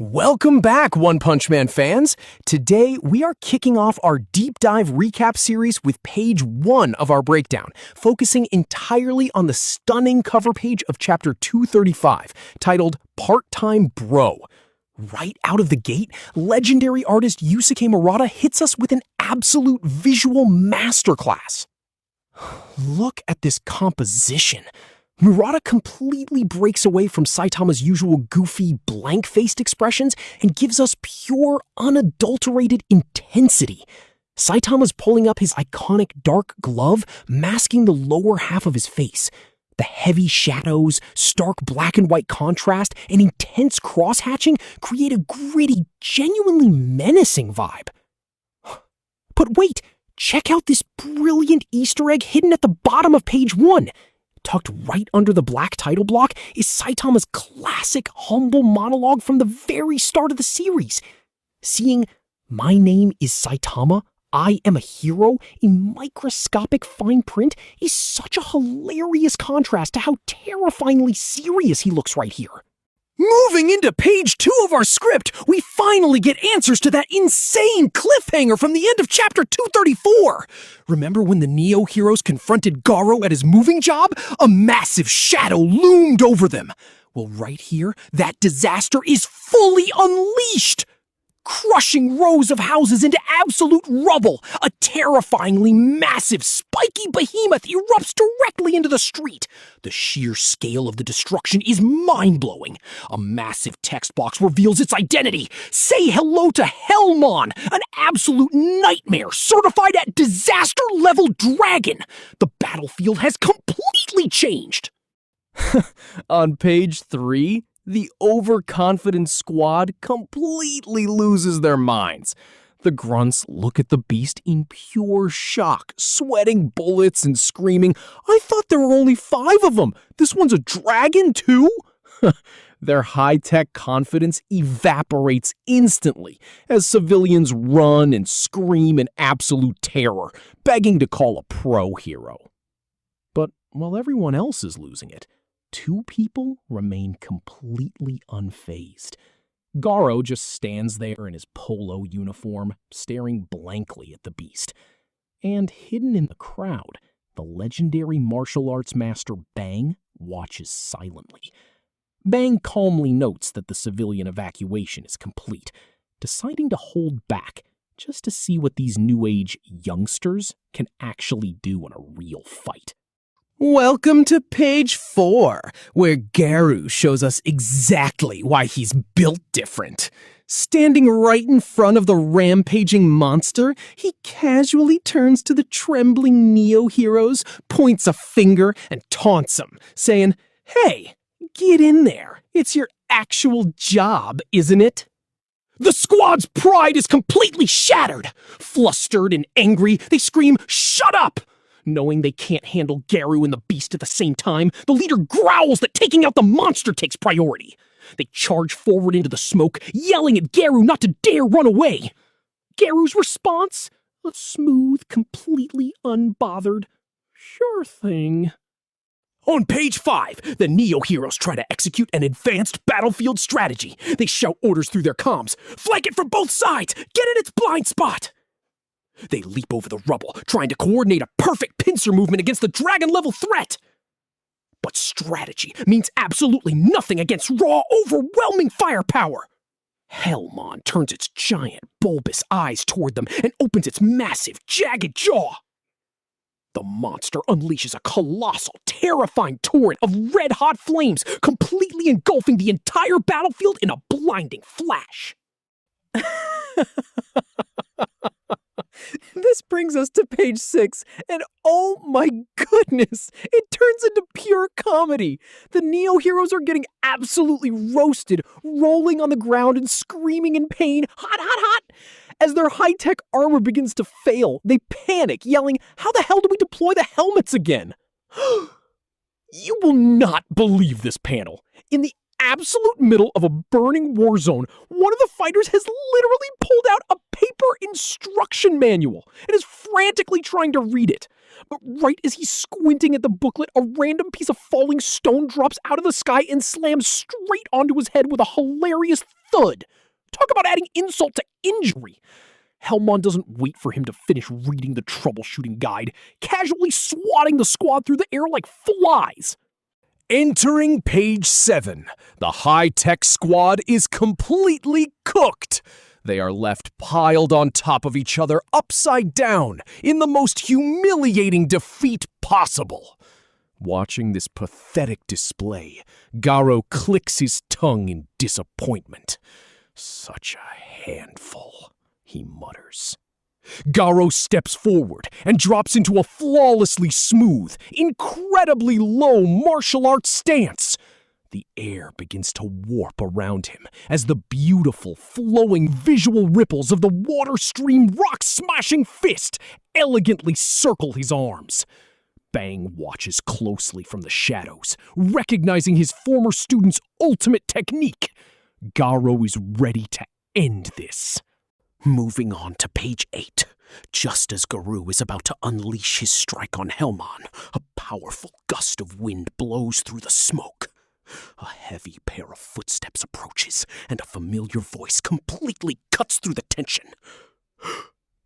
Welcome back, One Punch Man fans! Today, we are kicking off our deep dive recap series with page 1 of our breakdown, focusing entirely on the stunning cover page of chapter 235, titled Part-Time Bro. Right out of the gate, legendary artist Yusuke Murata hits us with an absolute visual masterclass. Look at this composition. Murata completely breaks away from Saitama's usual goofy, blank-faced expressions and gives us pure, unadulterated intensity. Saitama's pulling up his iconic dark glove, masking the lower half of his face. The heavy shadows, stark black and white contrast, and intense cross-hatching create a gritty, genuinely menacing vibe. But wait, check out this brilliant Easter egg hidden at the bottom of page 1. Tucked right under the black title block is Saitama's classic humble monologue from the very start of the series. Seeing "My name is Saitama, I am a hero" in microscopic fine print is such a hilarious contrast to how terrifyingly serious he looks right here. Moving into page 2 of our script, we finally get answers to that insane cliffhanger from the end of chapter 234. Remember when the Neo heroes confronted Garou at his moving job? A massive shadow loomed over them. Well, right here, that disaster is fully unleashed, crushing rows of houses into absolute rubble. A terrifyingly massive, spiky behemoth erupts directly into the street. The sheer scale of the destruction is mind-blowing. A massive text box reveals its identity. Say hello to Hellmon, an absolute nightmare certified at disaster-level dragon. The battlefield has completely changed. On page 3, the overconfident squad completely loses their minds. The grunts look at the beast in pure shock, sweating bullets and screaming, "I thought there were only 5 of them! This one's a dragon too?" Their high-tech confidence evaporates instantly as civilians run and scream in absolute terror, begging to call a pro hero. But while everyone else is losing it, 2 people remain completely unfazed. Garou just stands there in his polo uniform, staring blankly at the beast. And hidden in the crowd, the legendary martial arts master Bang watches silently. Bang calmly notes that the civilian evacuation is complete, deciding to hold back just to see what these new age youngsters can actually do in a real fight. Welcome to page 4, where Garou shows us exactly why he's built different. Standing right in front of the rampaging monster, he casually turns to the trembling Neo heroes, points a finger, and taunts them, saying, "Hey, get in there. It's your actual job, isn't it?" The squad's pride is completely shattered. Flustered and angry, they scream, "Shut up!" Knowing they can't handle Garou and the beast at the same time, the leader growls that taking out the monster takes priority. They charge forward into the smoke, yelling at Garou not to dare run away. Garou's response? A smooth, completely unbothered, "Sure thing." On page 5, the Neo heroes try to execute an advanced battlefield strategy. They shout orders through their comms. "Flank it from both sides! Get in its blind spot!" They leap over the rubble, trying to coordinate a perfect pincer movement against the dragon-level threat. But strategy means absolutely nothing against raw, overwhelming firepower. Hellmon turns its giant, bulbous eyes toward them and opens its massive, jagged jaw. The monster unleashes a colossal, terrifying torrent of red-hot flames, completely engulfing the entire battlefield in a blinding flash. This brings us to page 6, and oh my goodness, it turns into pure comedy. The Neo heroes are getting absolutely roasted, rolling on the ground and screaming in pain, "Hot, hot, hot!" As their high-tech armor begins to fail, they panic, yelling, "How the hell do we deploy the helmets again?" You will not believe this panel. In the absolute middle of a burning war zone, one of the fighters has literally pulled out a paper proper instruction manual and is frantically trying to read it. But right as he's squinting at the booklet, a random piece of falling stone drops out of the sky and slams straight onto his head with a hilarious thud. Talk about adding insult to injury. Hellmon doesn't wait for him to finish reading the troubleshooting guide, casually swatting the squad through the air like flies. Entering page 7, the high-tech squad is completely cooked. They are left piled on top of each other upside down in the most humiliating defeat possible. Watching this pathetic display, Garou clicks his tongue in disappointment. Such a handful, he mutters. Garou steps forward and drops into a flawlessly smooth, incredibly low martial arts stance. The air begins to warp around him as the beautiful, flowing visual ripples of the water-stream rock-smashing fist elegantly circle his arms. Bang watches closely from the shadows, recognizing his former student's ultimate technique. Garou is ready to end this. Moving on to page 8, just as Garou is about to unleash his strike on Hellmon, a powerful gust of wind blows through the smoke. A heavy pair of footsteps approaches, and a familiar voice completely cuts through the tension.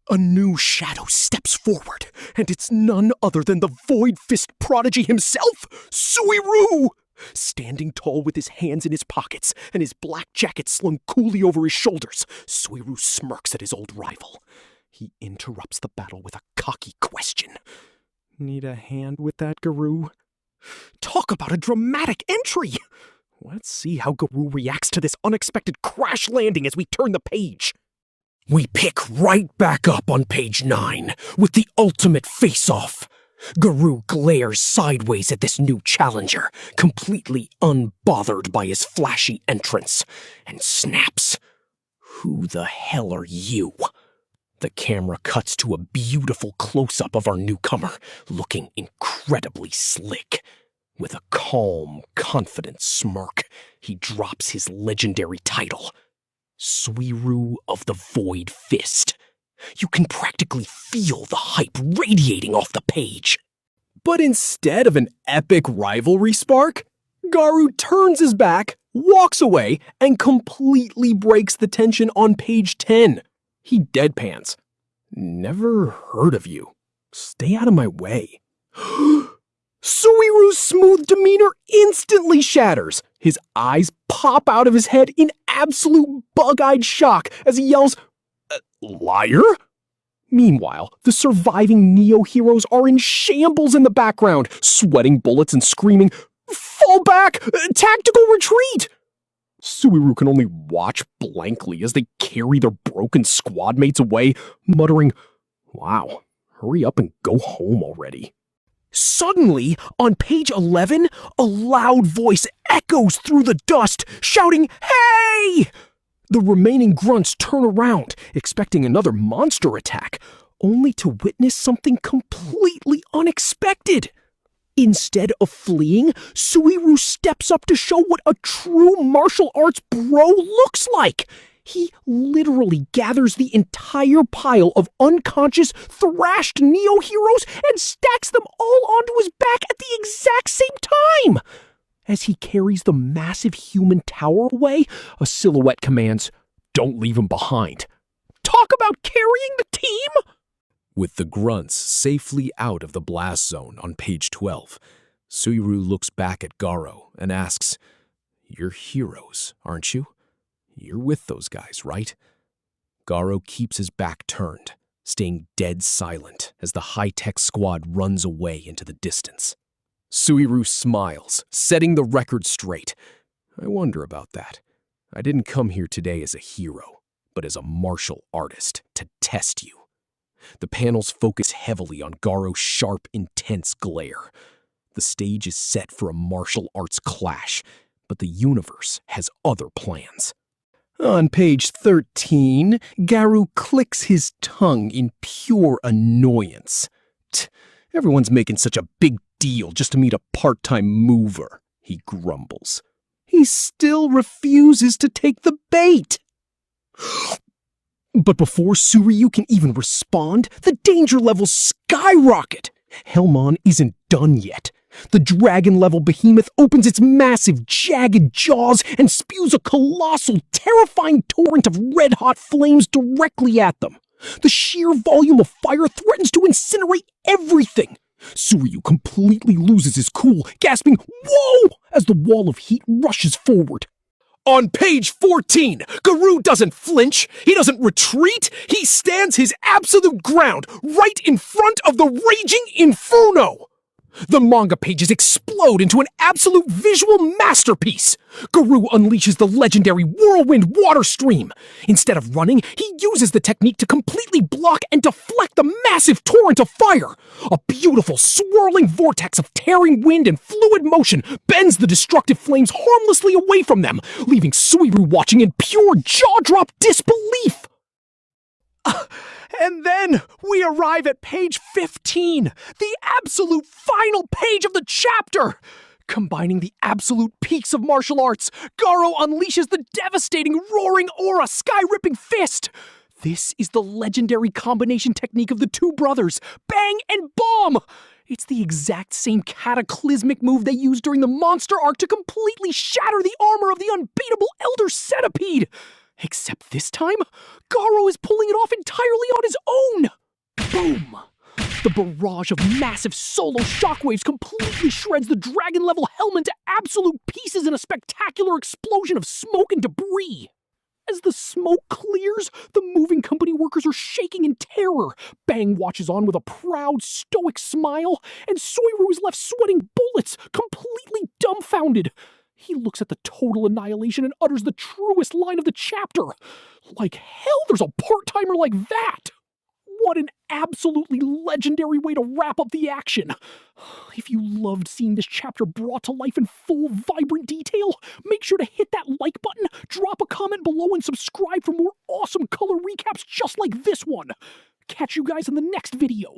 A new shadow steps forward, and it's none other than the Void Fist prodigy himself, Suiryu! Standing tall with his hands in his pockets and his black jacket slung coolly over his shoulders, Suiryu smirks at his old rival. He interrupts the battle with a cocky question. Need a hand with that, Garou? Talk about a dramatic entry! Let's see how Garou reacts to this unexpected crash landing as we turn the page. We pick right back up on page 9 with the ultimate face-off. Garou glares sideways at this new challenger, completely unbothered by his flashy entrance, and snaps. Who the hell are you? The camera cuts to a beautiful close-up of our newcomer, looking incredibly slick. With a calm, confident smirk, he drops his legendary title, Suiryu of the Void Fist. You can practically feel the hype radiating off the page. But instead of an epic rivalry spark, Garou turns his back, walks away, and completely breaks the tension on page 10. He deadpans. Never heard of you. Stay out of my way. Suiru's smooth demeanor instantly shatters. His eyes pop out of his head in absolute bug-eyed shock as he yells, Liar? Meanwhile, the surviving Neo-heroes are in shambles in the background, sweating bullets and screaming, Fall back! Tactical retreat! Suiryu can only watch blankly as they carry their broken squad mates away, muttering, Wow, hurry up and go home already. Suddenly, on page 11, a loud voice echoes through the dust, shouting, Hey! The remaining grunts turn around, expecting another monster attack, only to witness something completely unexpected. Instead of fleeing, Suiryu steps up to show what a true martial arts bro looks like. He literally gathers the entire pile of unconscious, thrashed Neo-heroes and stacks them all onto his back at the exact same time. As he carries the massive human tower away, a silhouette commands, Don't leave him behind. Talk about carrying the team! With the grunts safely out of the blast zone on page 12, Suiryu looks back at Garou and asks, You're heroes, aren't you? You're with those guys, right? Garou keeps his back turned, staying dead silent as the high-tech squad runs away into the distance. Suiryu smiles, setting the record straight. I wonder about that. I didn't come here today as a hero, but as a martial artist to test you. The panels focus heavily on Garou's sharp, intense glare. The stage is set for a martial arts clash, but the universe has other plans. On page 13, Garou clicks his tongue in pure annoyance. Everyone's making such a big deal just to meet a part-time mover, he grumbles. He still refuses to take the bait. But before Suiryu can even respond, the danger levels skyrocket. Hellmon isn't done yet. The dragon-level behemoth opens its massive, jagged jaws and spews a colossal, terrifying torrent of red-hot flames directly at them. The sheer volume of fire threatens to incinerate everything. Suiryu completely loses his cool, gasping, "Whoa!" as the wall of heat rushes forward. On page 14, Garou doesn't flinch, he doesn't retreat, he stands his absolute ground right in front of the raging inferno. The manga pages explode into an absolute visual masterpiece. Garou unleashes the legendary whirlwind water stream. Instead of running, he uses the technique to completely block and deflect the massive torrent of fire. A beautiful, swirling vortex of tearing wind and fluid motion bends the destructive flames harmlessly away from them, leaving Suiryu watching in pure jaw-drop disbelief. And then we arrive at page 15, the absolute final page of the chapter. Combining the absolute peaks of martial arts, Garou unleashes the devastating roaring aura sky-ripping fist. This is the legendary combination technique of the two brothers, Bang and Bomb. It's the exact same cataclysmic move they used during the monster arc to completely shatter the armor of the unbeatable Elder Centipede. Except this time, Garou is pulling it off entirely on his own! Boom! The barrage of massive solo shockwaves completely shreds the dragon-level Hellmon to absolute pieces in a spectacular explosion of smoke and debris. As the smoke clears, the moving company workers are shaking in terror. Bang watches on with a proud, stoic smile, and Suiryu is left sweating bullets, completely dumbfounded. He looks at the total annihilation and utters the truest line of the chapter. Like hell, there's a part-timer like that! What an absolutely legendary way to wrap up the action. If you loved seeing this chapter brought to life in full, vibrant detail, make sure to hit that like button, drop a comment below, and subscribe for more awesome color recaps just like this one. Catch you guys in the next video.